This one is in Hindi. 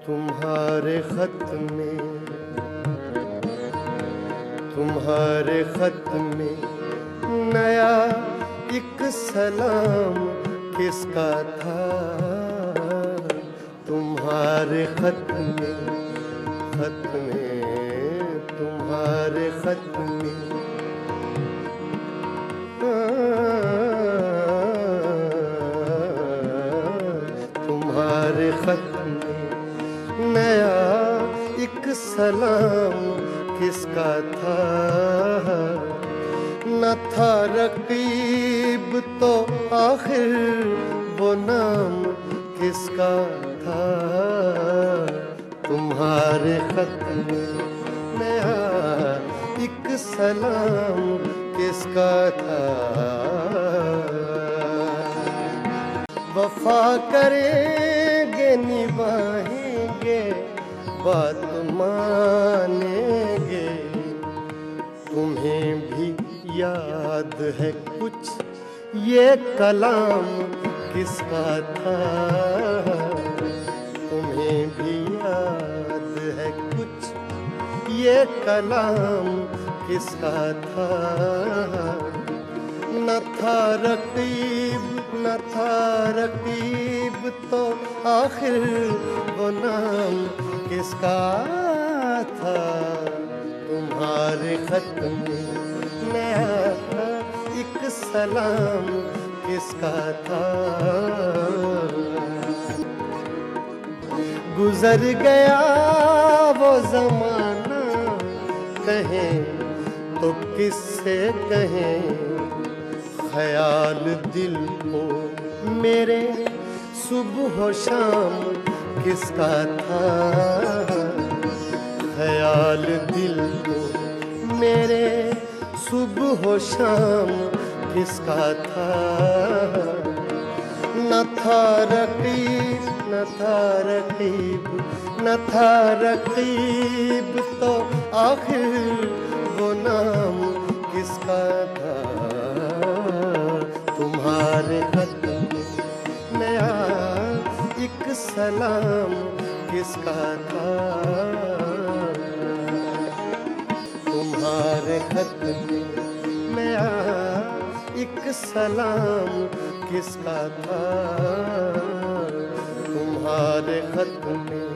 तुम्हारे खत में नया एक सलाम किसका था? तुम्हारे खत में तुम्हारे खत में तुम्हारे खत में नया एक सलाम किसका था? न था रकीब तो आखिर वो नाम किसका था? तुम्हारे खत में नया एक सलाम किसका था? वफा करेंगे निभाएंगे बात मानेंगे। तुम्हें भी याद है कुछ ये कलाम किसका था? तुम्हें भी याद है कुछ ये कलाम किसका था? न था रकीब तो आखिर वो नाम किसका था? तुम्हारे खत में नया एक सलाम किसका था? गुजर गया वो जमाना कहें तो किससे कहें? ख्याल दिल को मेरे सुबह शाम किसका था? ख्याल दिल को मेरे सुबह शाम किसका था? न था रकीब तो आखिर वो नाम किसका था? तुम्हारे खत में नया एक सलाम किसका था? तुम्हारे खत में नया एक सलाम किसका था? तुम्हारे खत में